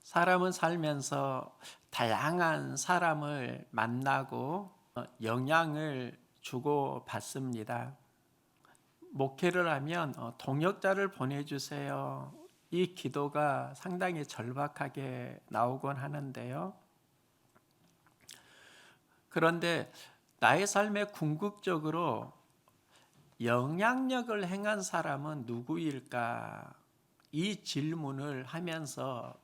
사람은 살면서 다양한 사람을 만나고 영향을 주고 받습니다. 목회를 하면 동역자를 보내주세요. 이 기도가 상당히 절박하게 나오곤 하는데요. 그런데 나의 삶에 궁극적으로 영향력을 행한 사람은 누구일까? 이 질문을 하면서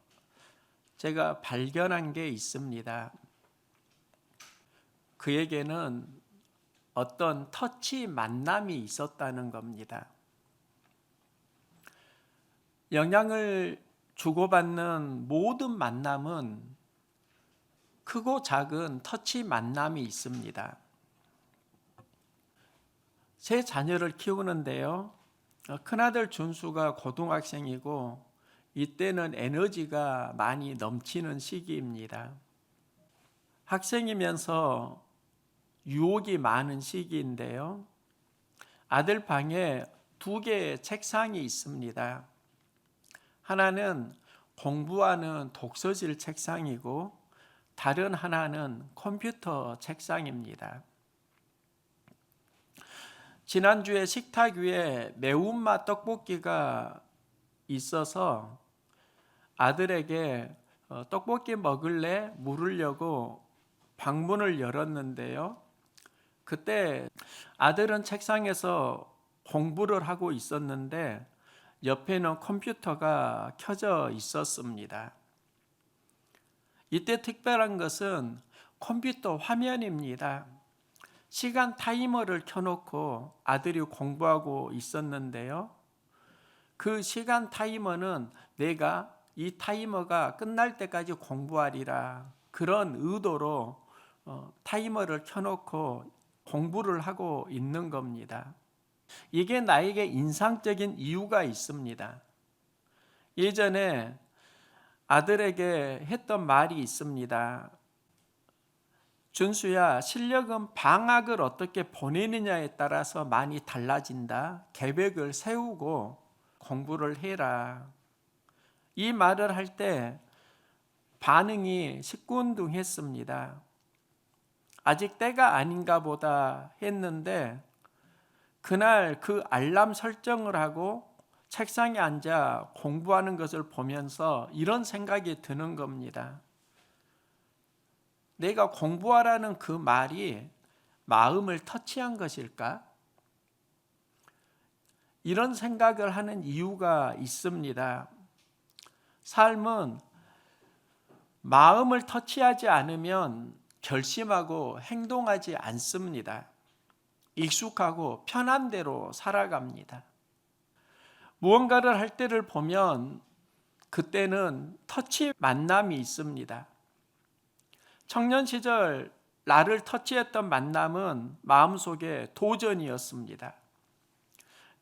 제가 발견한 게 있습니다. 그에게는 어떤 터치 만남이 있었다는 겁니다. 영향을 주고받는 모든 만남은 크고 작은 터치 만남이 있습니다. 제 자녀를 키우는데요. 큰아들 준수가 고등학생이고 이때는 에너지가 많이 넘치는 시기입니다. 학생이면서 유혹이 많은 시기인데요. 아들 방에 2개의 책상이 있습니다. 하나는 공부하는 독서실 책상이고 다른 하나는 컴퓨터 책상입니다. 지난주에 식탁 위에 매운맛 떡볶이가 있어서 아들에게 떡볶이 먹을래? 물으려고 방문을 열었는데요. 그때 아들은 책상에서 공부를 하고 있었는데 옆에는 컴퓨터가 켜져 있었습니다. 이때 특별한 것은 컴퓨터 화면입니다. 시간 타이머를 켜놓고 아들이 공부하고 있었는데요. 그 시간 타이머는 내가 이 타이머가 끝날 때까지 공부하리라 그런 의도로 타이머를 켜놓고 공부를 하고 있는 겁니다. 이게 나에게 인상적인 이유가 있습니다. 예전에 아들에게 했던 말이 있습니다. 준수야, 실력은 방학을 어떻게 보내느냐에 따라서 많이 달라진다. 계획을 세우고 공부를 해라. 이 말을 할 때 반응이 시큰둥했습니다. 아직 때가 아닌가 보다 했는데 그날 그 알람 설정을 하고 책상에 앉아 공부하는 것을 보면서 이런 생각이 드는 겁니다. 내가 공부하라는 그 말이 마음을 터치한 것일까? 이런 생각을 하는 이유가 있습니다. 삶은 마음을 터치하지 않으면 결심하고 행동하지 않습니다. 익숙하고 편한 대로 살아갑니다. 무언가를 할 때를 보면 그때는 터치 만남이 있습니다. 청년 시절 나를 터치했던 만남은 마음속에 도전이었습니다.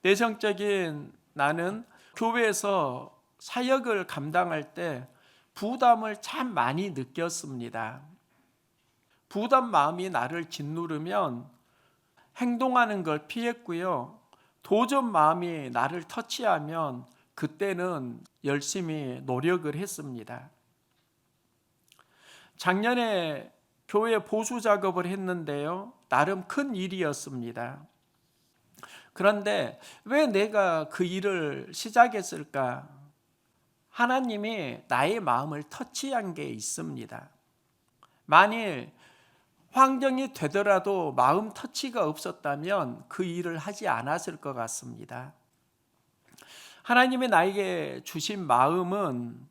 내성적인 나는 교회에서 사역을 감당할 때 부담을 참 많이 느꼈습니다. 부담 마음이 나를 짓누르면 행동하는 걸 피했고요. 도전 마음이 나를 터치하면 그때는 열심히 노력을 했습니다. 작년에 교회 보수 작업을 했는데요. 나름 큰 일이었습니다. 그런데 왜 내가 그 일을 시작했을까? 하나님이 나의 마음을 터치한 게 있습니다. 만일 환경이 되더라도 마음 터치가 없었다면 그 일을 하지 않았을 것 같습니다. 하나님이 나에게 주신 마음은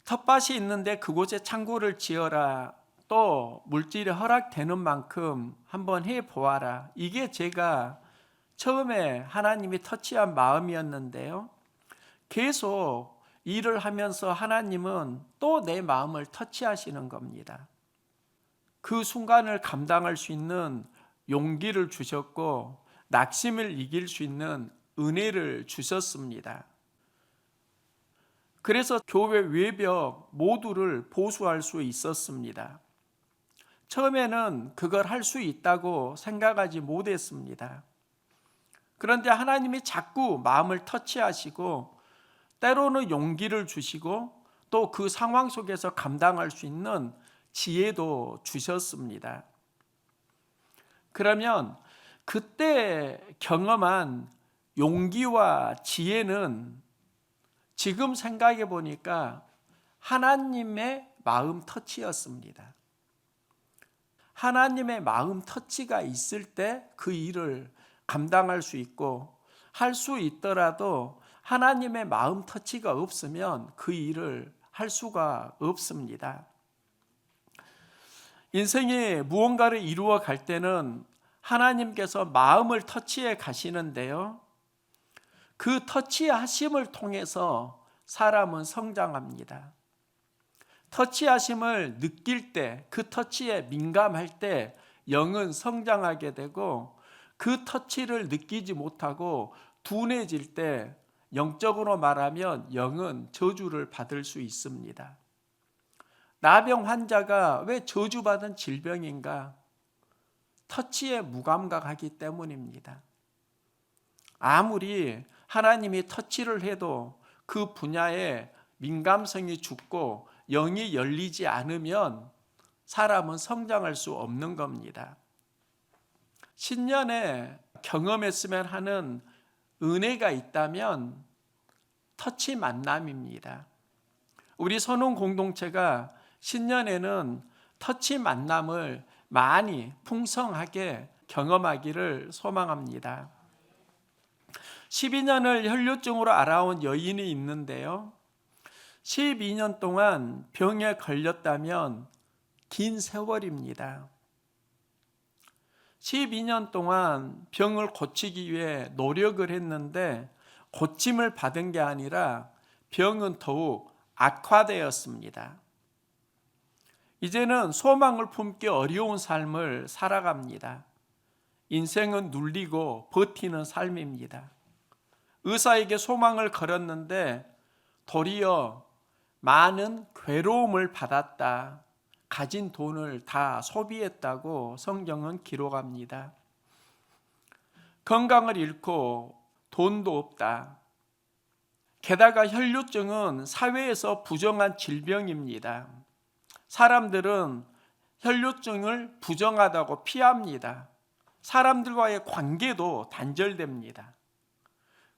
텃밭이 있는데 그곳에 창고를 지어라. 또 물질이 허락되는 만큼 한번 해보아라. 이게 제가 처음에 하나님이 터치한 마음이었는데요. 계속 일을 하면서 하나님은 또 내 마음을 터치하시는 겁니다. 그 순간을 감당할 수 있는 용기를 주셨고 낙심을 이길 수 있는 은혜를 주셨습니다. 그래서 교회 외벽 모두를 보수할 수 있었습니다. 처음에는 그걸 할 수 있다고 생각하지 못했습니다. 그런데 하나님이 자꾸 마음을 터치하시고 때로는 용기를 주시고 또 그 상황 속에서 감당할 수 있는 지혜도 주셨습니다. 그러면 그때 경험한 용기와 지혜는 지금 생각해 보니까 하나님의 마음 터치였습니다. 하나님의 마음 터치가 있을 때 그 일을 감당할 수 있고, 할 수 있더라도 하나님의 마음 터치가 없으면 그 일을 할 수가 없습니다. 인생이 무언가를 이루어 갈 때는 하나님께서 마음을 터치해 가시는데요, 그 터치하심을 통해서 사람은 성장합니다. 터치하심을 느낄 때, 그 터치에 민감할 때 영은 성장하게 되고, 그 터치를 느끼지 못하고 둔해질 때 영적으로 말하면 영은 저주를 받을 수 있습니다. 나병 환자가 왜 저주받은 질병인가? 터치에 무감각하기 때문입니다. 아무리 하나님이 터치를 해도 그 분야에 민감성이 죽고 영이 열리지 않으면 사람은 성장할 수 없는 겁니다. 신년에 경험했으면 하는 은혜가 있다면 터치 만남입니다. 우리 선원 공동체가 신년에는 터치 만남을 많이 풍성하게 경험하기를 소망합니다. 12년을 혈류증으로 알아온 여인이 있는데요, 12년 동안 병에 걸렸다면 긴 세월입니다. 12년 동안 병을 고치기 위해 노력을 했는데 고침을 받은 게 아니라 병은 더욱 악화되었습니다. 이제는 소망을 품기 어려운 삶을 살아갑니다. 인생은 눌리고 버티는 삶입니다. 의사에게 소망을 걸었는데 도리어 많은 괴로움을 받았다. 가진 돈을 다 소비했다고 성경은 기록합니다. 건강을 잃고 돈도 없다. 게다가 혈류증은 사회에서 부정한 질병입니다. 사람들은 혈류증을 부정하다고 피합니다. 사람들과의 관계도 단절됩니다.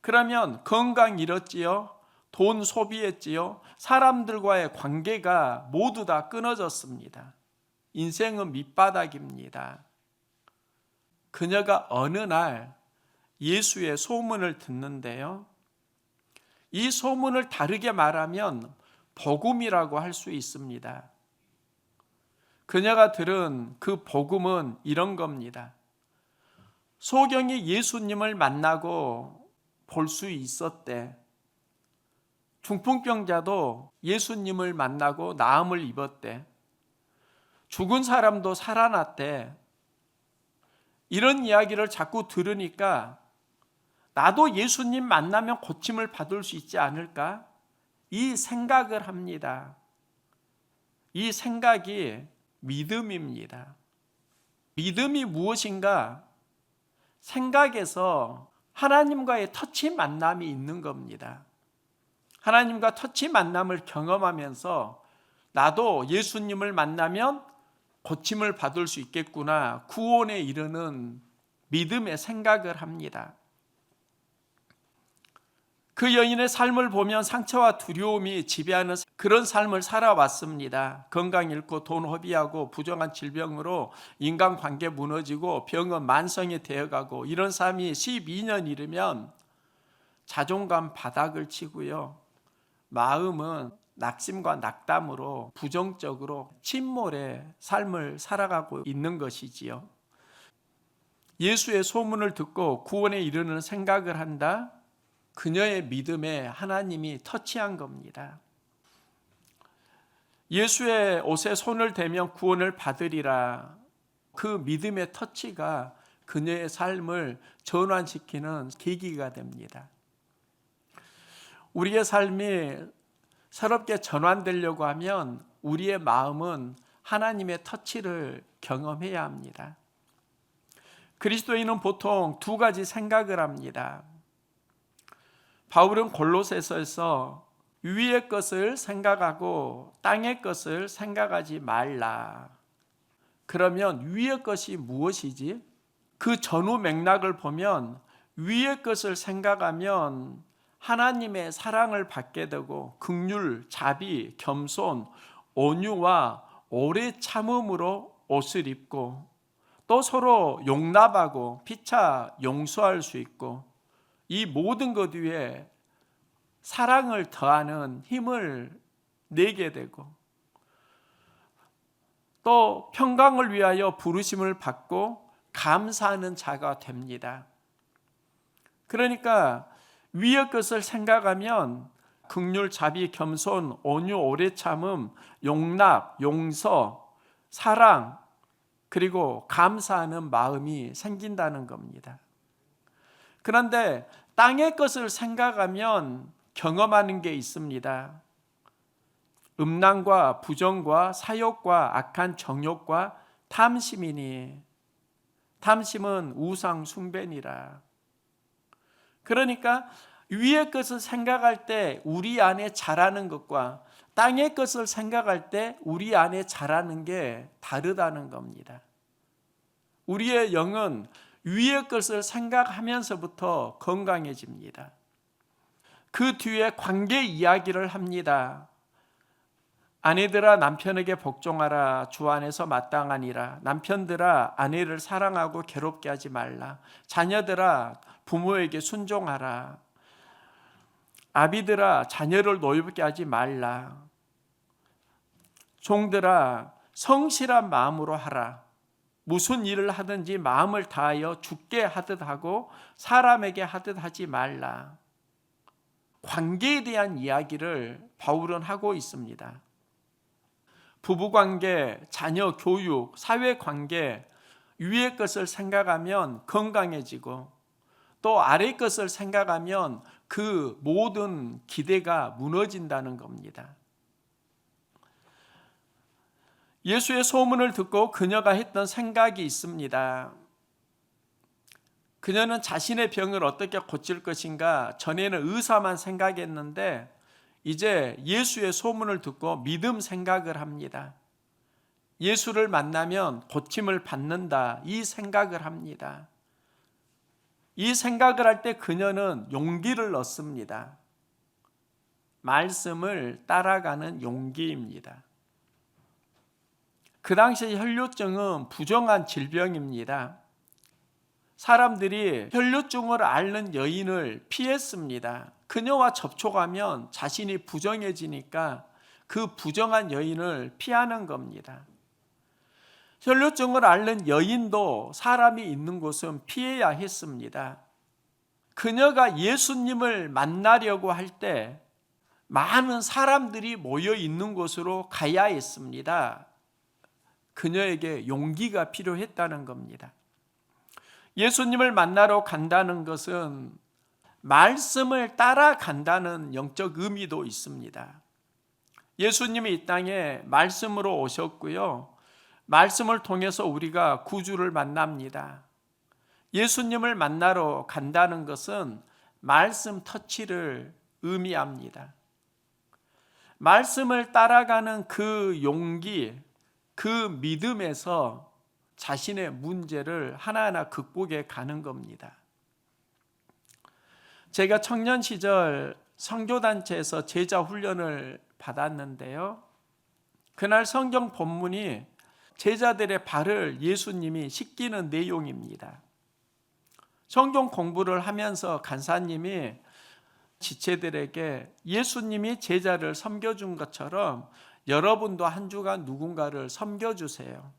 그러면 건강 잃었지요? 돈 소비했지요? 사람들과의 관계가 모두 다 끊어졌습니다. 인생은 밑바닥입니다. 그녀가 어느 날 예수의 소문을 듣는데요, 이 소문을 다르게 말하면 복음이라고 할 수 있습니다. 그녀가 들은 그 복음은 이런 겁니다. 소경이 예수님을 만나고 볼 수 있었대. 중풍병자도 예수님을 만나고 나음을 입었대. 죽은 사람도 살아났대. 이런 이야기를 자꾸 들으니까 나도 예수님 만나면 고침을 받을 수 있지 않을까? 이 생각을 합니다. 이 생각이 믿음입니다. 믿음이 무엇인가? 생각에서 하나님과의 터치 만남이 있는 겁니다. 하나님과 터치 만남을 경험하면서 나도 예수님을 만나면 고침을 받을 수 있겠구나, 구원에 이르는 믿음의 생각을 합니다. 그 여인의 삶을 보면 상처와 두려움이 지배하는 그런 삶을 살아왔습니다. 건강 잃고 돈 허비하고 부정한 질병으로 인간관계 무너지고 병은 만성이 되어가고, 이런 삶이 12년 이르면 자존감 바닥을 치고요, 마음은 낙심과 낙담으로 부정적으로 침몰의 삶을 살아가고 있는 것이지요. 예수의 소문을 듣고 구원에 이르는 생각을 한다? 그녀의 믿음에 하나님이 터치한 겁니다. 예수의 옷에 손을 대면 구원을 받으리라. 그 믿음의 터치가 그녀의 삶을 전환시키는 계기가 됩니다. 우리의 삶이 새롭게 전환되려고 하면 우리의 마음은 하나님의 터치를 경험해야 합니다. 그리스도인은 보통 두 가지 생각을 합니다. 바울은 골로새서에서 위의 것을 생각하고 땅의 것을 생각하지 말라. 그러면 위의 것이 무엇이지? 그 전후 맥락을 보면 위의 것을 생각하면 하나님의 사랑을 받게 되고 긍휼, 자비, 겸손, 온유와 오래 참음으로 옷을 입고 또 서로 용납하고 피차 용서할 수 있고 이 모든 것 위에 사랑을 더하는 힘을 내게 되고 또 평강을 위하여 부르심을 받고 감사하는 자가 됩니다. 그러니까 위의 것을 생각하면 긍휼, 자비, 겸손, 온유, 오래 참음, 용납, 용서, 사랑 그리고 감사하는 마음이 생긴다는 겁니다. 그런데 땅의 것을 생각하면 경험하는 게 있습니다. 음란과 부정과 사욕과 악한 정욕과 탐심이니 탐심은 우상 숭배니라. 그러니까 위의 것을 생각할 때 우리 안에 자라는 것과 땅의 것을 생각할 때 우리 안에 자라는 게 다르다는 겁니다. 우리의 영은 위의 것을 생각하면서부터 건강해집니다. 그 뒤에 관계 이야기를 합니다. 아내들아 남편에게 복종하라. 주 안에서 마땅하니라. 남편들아 아내를 사랑하고 괴롭게 하지 말라. 자녀들아 부모에게 순종하라. 아비들아 자녀를 노엽게 하지 말라. 종들아 성실한 마음으로 하라. 무슨 일을 하든지 마음을 다하여 주께 하듯 하고 사람에게 하듯 하지 말라. 관계에 대한 이야기를 바울은 하고 있습니다. 부부관계, 자녀 교육, 사회관계 위의 것을 생각하면 건강해지고 또 아래 것을 생각하면 그 모든 기대가 무너진다는 겁니다. 예수의 소문을 듣고 그녀가 했던 생각이 있습니다. 그녀는 자신의 병을 어떻게 고칠 것인가 전에는 의사만 생각했는데 이제 예수의 소문을 듣고 믿음 생각을 합니다. 예수를 만나면 고침을 받는다 이 생각을 합니다. 이 생각을 할 때 그녀는 용기를 얻습니다. 말씀을 따라가는 용기입니다. 그 당시 혈류증은 부정한 질병입니다. 사람들이 혈류증을 앓는 여인을 피했습니다. 그녀와 접촉하면 자신이 부정해지니까 그 부정한 여인을 피하는 겁니다. 혈류증을 앓는 여인도 사람이 있는 곳은 피해야 했습니다. 그녀가 예수님을 만나려고 할 때 많은 사람들이 모여 있는 곳으로 가야 했습니다. 그녀에게 용기가 필요했다는 겁니다. 예수님을 만나러 간다는 것은 말씀을 따라간다는 영적 의미도 있습니다. 예수님이 이 땅에 말씀으로 오셨고요. 말씀을 통해서 우리가 구주를 만납니다. 예수님을 만나러 간다는 것은 말씀 터치를 의미합니다. 말씀을 따라가는 그 용기, 그 믿음에서 자신의 문제를 하나하나 극복해 가는 겁니다. 제가 청년 시절 선교단체에서 제자 훈련을 받았는데요. 그날 성경 본문이 제자들의 발을 예수님이 씻기는 내용입니다. 성경 공부를 하면서 간사님이 지체들에게 예수님이 제자를 섬겨준 것처럼 여러분도 한 주간 누군가를 섬겨주세요.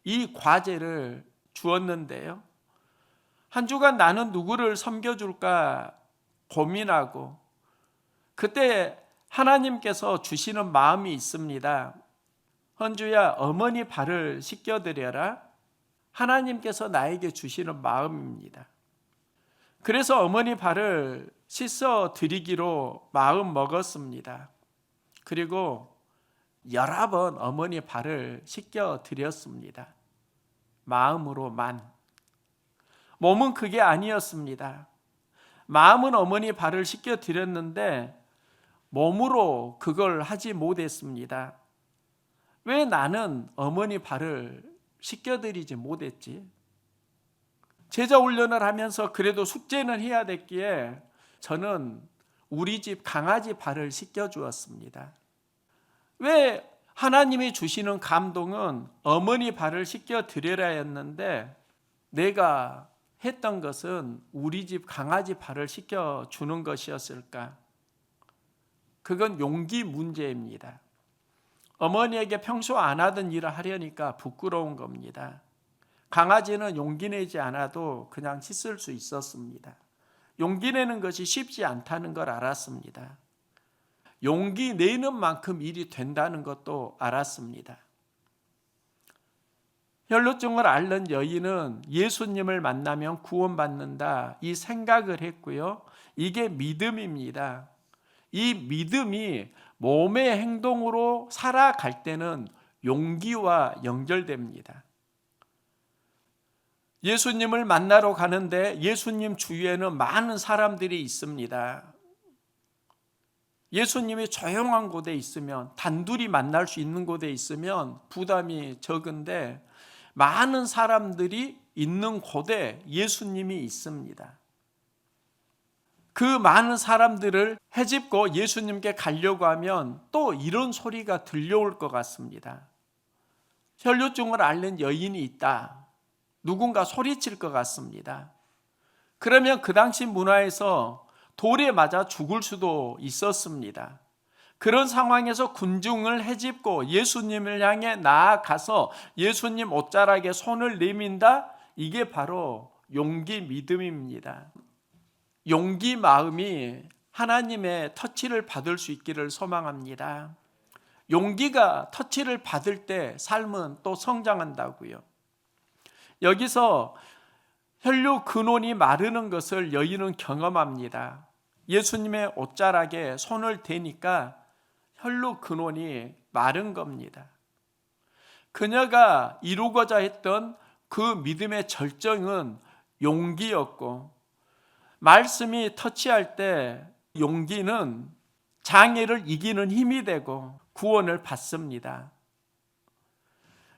이 과제를 주었는데요. 한 주간 나는 누구를 섬겨줄까 고민하고 그때 하나님께서 주시는 마음이 있습니다. 헌주야 어머니 발을 씻겨드려라. 하나님께서 나에게 주시는 마음입니다. 그래서 어머니 발을 씻어 드리기로 마음 먹었습니다. 그리고 여러 번 어머니 발을 씻겨 드렸습니다. 마음으로만. 몸은 그게 아니었습니다. 마음은 어머니 발을 씻겨 드렸는데 몸으로 그걸 하지 못했습니다. 왜 나는 어머니 발을 씻겨드리지 못했지? 제자 훈련을 하면서 그래도 숙제는 해야 됐기에 저는 우리 집 강아지 발을 씻겨주었습니다. 왜 하나님이 주시는 감동은 어머니 발을 씻겨드려야 했는데 내가 했던 것은 우리 집 강아지 발을 씻겨주는 것이었을까? 그건 용기 문제입니다. 어머니에게 평소 안 하던 일을 하려니까 부끄러운 겁니다. 강아지는 용기 내지 않아도 그냥 씻을 수 있었습니다. 용기 내는 것이 쉽지 않다는 걸 알았습니다. 용기 내는 만큼 일이 된다는 것도 알았습니다. 혈루증을 앓는 여인은 예수님을 만나면 구원받는다 이 생각을 했고요. 이게 믿음입니다. 이 믿음이 몸의 행동으로 살아갈 때는 용기와 연결됩니다. 예수님을 만나러 가는데 예수님 주위에는 많은 사람들이 있습니다. 예수님이 조용한 곳에 있으면, 단둘이 만날 수 있는 곳에 있으면 부담이 적은데 많은 사람들이 있는 곳에 예수님이 있습니다. 그 많은 사람들을 헤집고 예수님께 가려고 하면 또 이런 소리가 들려올 것 같습니다. 혈루증을 앓는 여인이 있다. 누군가 소리칠 것 같습니다. 그러면 그 당시 문화에서 돌에 맞아 죽을 수도 있었습니다. 그런 상황에서 군중을 헤집고 예수님을 향해 나아가서 예수님 옷자락에 손을 내민다? 이게 바로 용기 믿음입니다. 용기 마음이 하나님의 터치를 받을 수 있기를 소망합니다. 용기가 터치를 받을 때 삶은 또 성장한다고요. 여기서 혈류 근원이 마르는 것을 여인은 경험합니다. 예수님의 옷자락에 손을 대니까 혈류 근원이 마른 겁니다. 그녀가 이루고자 했던 그 믿음의 절정은 용기였고, 말씀이 터치할 때 용기는 장애를 이기는 힘이 되고 구원을 받습니다.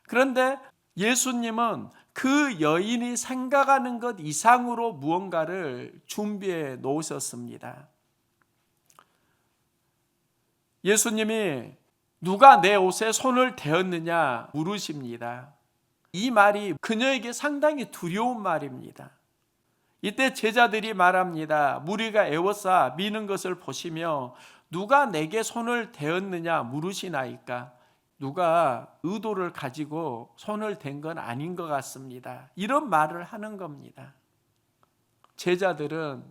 그런데 예수님은 그 여인이 생각하는 것 이상으로 무언가를 준비해 놓으셨습니다. 예수님이 누가 내 옷에 손을 대었느냐 물으십니다. 이 말이 그녀에게 상당히 두려운 말입니다. 이때 제자들이 말합니다. 무리가 애워싸 미는 것을 보시며 누가 내게 손을 대었느냐 물으시나이까? 누가 의도를 가지고 손을 댄 건 아닌 것 같습니다. 이런 말을 하는 겁니다. 제자들은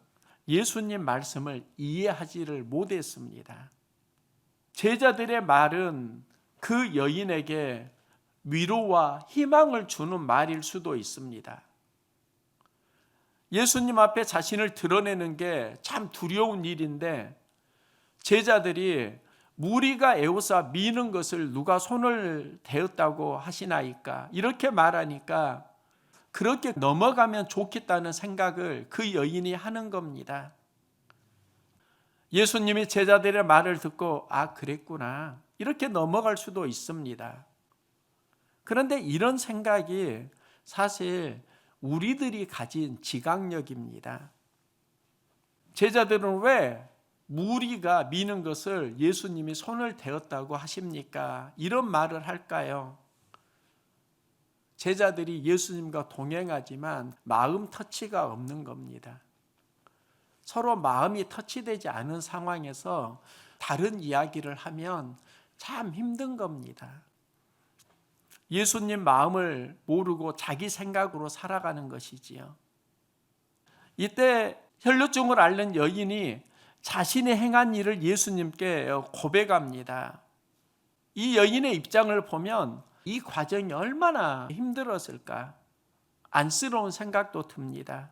예수님 말씀을 이해하지를 못했습니다. 제자들의 말은 그 여인에게 위로와 희망을 주는 말일 수도 있습니다. 예수님 앞에 자신을 드러내는 게 참 두려운 일인데 제자들이 무리가 애워싸 미는 것을 누가 손을 대었다고 하시나이까? 이렇게 말하니까 그렇게 넘어가면 좋겠다는 생각을 그 여인이 하는 겁니다. 예수님이 제자들의 말을 듣고 아 그랬구나 이렇게 넘어갈 수도 있습니다. 그런데 이런 생각이 사실 우리들이 가진 지각력입니다. 제자들은 왜 무리가 미는 것을 예수님이 손을 대었다고 하십니까? 이런 말을 할까요? 제자들이 예수님과 동행하지만 마음 터치가 없는 겁니다. 서로 마음이 터치되지 않은 상황에서 다른 이야기를 하면 참 힘든 겁니다. 예수님 마음을 모르고 자기 생각으로 살아가는 것이지요. 이때 혈루증을 앓는 여인이 자신이 행한 일을 예수님께 고백합니다. 이 여인의 입장을 보면 이 과정이 얼마나 힘들었을까? 안쓰러운 생각도 듭니다.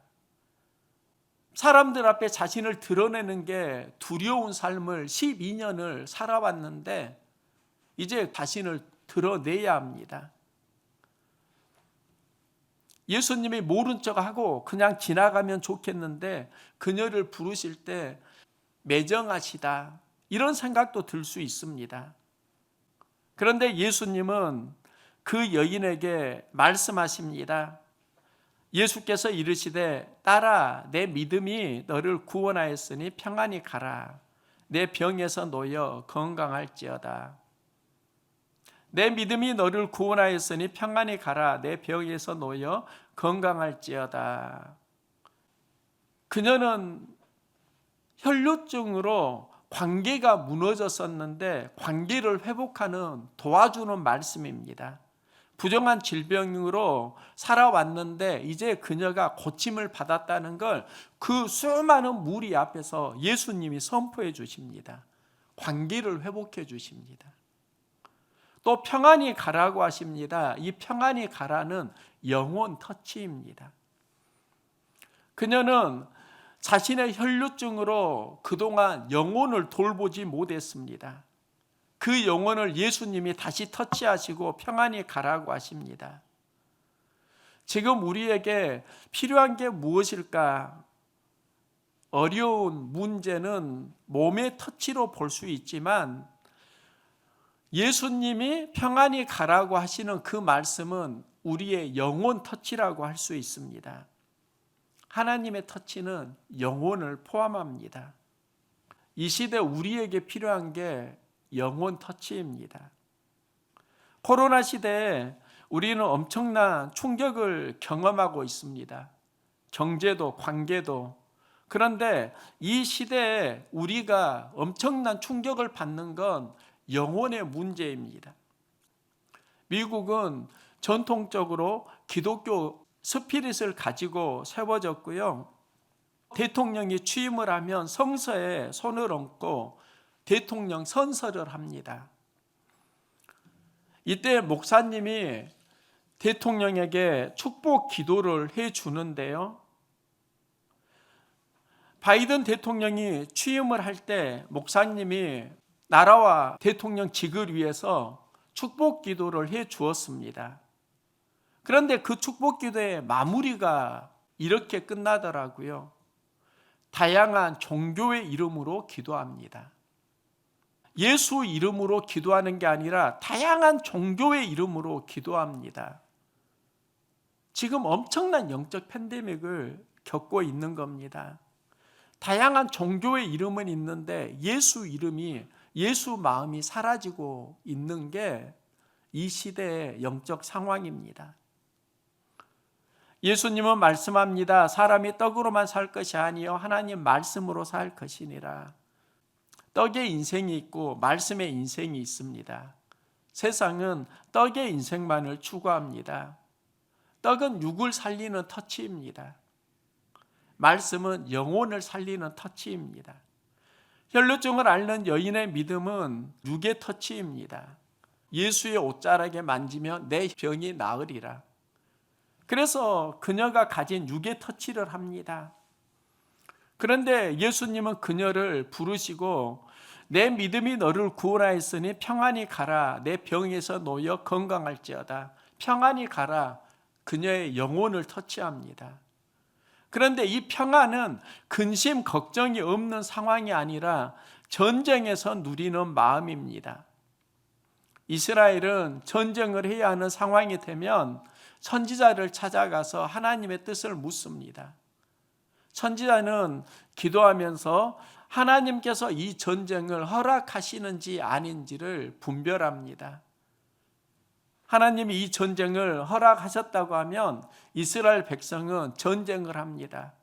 사람들 앞에 자신을 드러내는 게 두려운 삶을 12년을 살아왔는데 이제 자신을 드러내야 합니다. 예수님이 모른 척하고 그냥 지나가면 좋겠는데 그녀를 부르실 때 매정하시다, 이런 생각도 들 수 있습니다. 그런데 예수님은 그 여인에게 말씀하십니다. 예수께서 이르시되 딸아 내 믿음이 너를 구원하였으니 평안히 가라. 내 병에서 놓여 건강할지어다. 내 믿음이 너를 구원하였으니 평안히 가라. 내 병에서 놓여 건강할지어다. 그녀는 혈루증으로 관계가 무너졌었는데 관계를 회복하는 도와주는 말씀입니다. 부정한 질병으로 살아왔는데 이제 그녀가 고침을 받았다는 걸 그 수많은 무리 앞에서 예수님이 선포해 주십니다. 관계를 회복해 주십니다. 또 평안히 가라고 하십니다. 이 평안히 가라는 영혼 터치입니다. 그녀는 자신의 혈루증으로 그동안 영혼을 돌보지 못했습니다. 그 영혼을 예수님이 다시 터치하시고 평안히 가라고 하십니다. 지금 우리에게 필요한 게 무엇일까? 어려운 문제는 몸의 터치로 볼 수 있지만 예수님이 평안히 가라고 하시는 그 말씀은 우리의 영혼 터치라고 할 수 있습니다. 하나님의 터치는 영혼을 포함합니다. 이 시대 우리에게 필요한 게 영혼 터치입니다. 코로나 시대에 우리는 엄청난 충격을 경험하고 있습니다. 경제도 관계도. 그런데 이 시대에 우리가 엄청난 충격을 받는 건 영혼의 문제입니다. 미국은 전통적으로 기독교 스피릿을 가지고 세워졌고요. 대통령이 취임을 하면 성서에 손을 얹고 대통령 선서를 합니다. 이때 목사님이 대통령에게 축복 기도를 해 주는데요. 바이든 대통령이 취임을 할 때 목사님이 나라와 대통령직을 위해서 축복 기도를 해 주었습니다. 그런데 그 축복 기도의 마무리가 이렇게 끝나더라고요. 다양한 종교의 이름으로 기도합니다. 예수 이름으로 기도하는 게 아니라 다양한 종교의 이름으로 기도합니다. 지금 엄청난 영적 팬데믹을 겪고 있는 겁니다. 다양한 종교의 이름은 있는데 예수 이름이, 예수 마음이 사라지고 있는 게 이 시대의 영적 상황입니다. 예수님은 말씀합니다. 사람이 떡으로만 살 것이 아니요 하나님 말씀으로 살 것이니라. 떡의 인생이 있고 말씀의 인생이 있습니다. 세상은 떡의 인생만을 추구합니다. 떡은 육을 살리는 터치입니다. 말씀은 영혼을 살리는 터치입니다. 혈루증을 앓는 여인의 믿음은 육의 터치입니다. 예수의 옷자락에 만지면 내 병이 나으리라. 그래서 그녀가 가진 육의 터치를 합니다. 그런데 예수님은 그녀를 부르시고 내 믿음이 너를 구원하였으니 평안히 가라. 내 병에서 놓여 건강할지어다. 평안히 가라. 그녀의 영혼을 터치합니다. 그런데 이 평안은 근심 걱정이 없는 상황이 아니라 전쟁에서 누리는 마음입니다. 이스라엘은 전쟁을 해야 하는 상황이 되면 선지자를 찾아가서 하나님의 뜻을 묻습니다. 선지자는 기도하면서 하나님께서 이 전쟁을 허락하시는지 아닌지를 분별합니다. 하나님이 이 전쟁을 허락하셨다고 하면 이스라엘 백성은 전쟁을 합니다.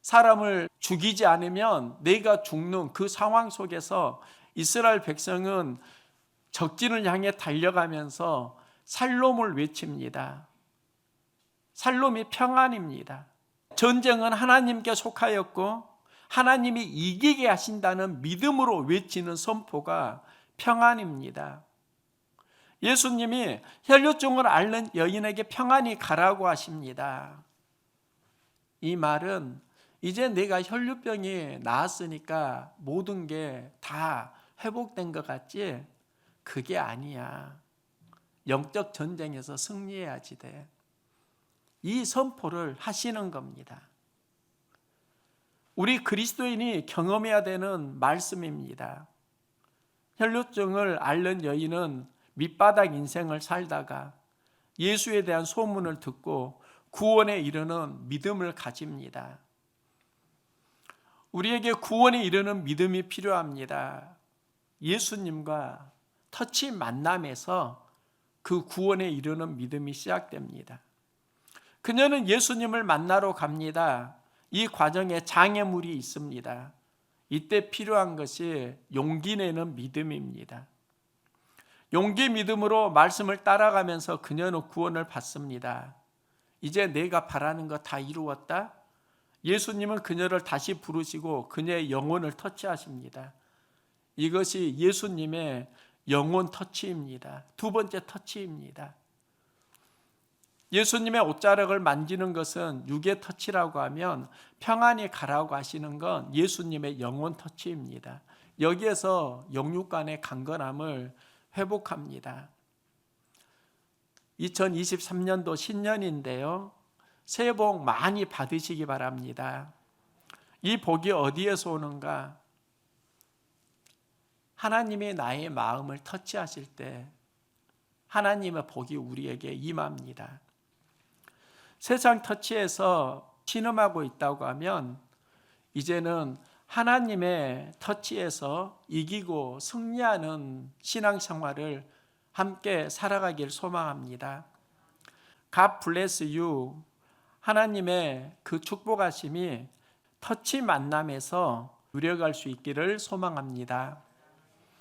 사람을 죽이지 않으면 내가 죽는 그 상황 속에서 이스라엘 백성은 적진을 향해 달려가면서 살롬을 외칩니다. 살롬이 평안입니다. 전쟁은 하나님께 속하였고 하나님이 이기게 하신다는 믿음으로 외치는 선포가 평안입니다. 예수님이 혈루증을 앓는 여인에게 평안히 가라고 하십니다. 이 말은 이제 내가 혈루병이 나았으니까 모든 게 다 회복된 것 같지? 그게 아니야. 영적 전쟁에서 승리해야지 돼. 이 선포를 하시는 겁니다. 우리 그리스도인이 경험해야 되는 말씀입니다. 혈루증을 앓는 여인은 밑바닥 인생을 살다가 예수에 대한 소문을 듣고 구원에 이르는 믿음을 가집니다. 우리에게 구원에 이르는 믿음이 필요합니다. 예수님과 터치 만남에서 그 구원에 이르는 믿음이 시작됩니다. 그녀는 예수님을 만나러 갑니다. 이 과정에 장애물이 있습니다. 이때 필요한 것이 용기 내는 믿음입니다. 용기 믿음으로 말씀을 따라가면서 그녀는 구원을 받습니다. 이제 내가 바라는 거 다 이루었다? 예수님은 그녀를 다시 부르시고 그녀의 영혼을 터치하십니다. 이것이 예수님의 영혼 터치입니다. 두 번째 터치입니다. 예수님의 옷자락을 만지는 것은 육의 터치라고 하면 평안히 가라고 하시는 건 예수님의 영혼 터치입니다. 여기에서 영육 간의 강건함을 회복합니다. 2023년도 신년인데요. 새해 복 많이 받으시기 바랍니다. 이 복이 어디에서 오는가? 하나님이 나의 마음을 터치하실 때 하나님의 복이 우리에게 임합니다. 세상 터치에서 신음하고 있다고 하면 이제는 하나님의 터치에서 이기고 승리하는 신앙생활을 함께 살아가길 소망합니다. God bless you. 하나님의 그 축복하심이 터치 만남에서 누려갈 수 있기를 소망합니다.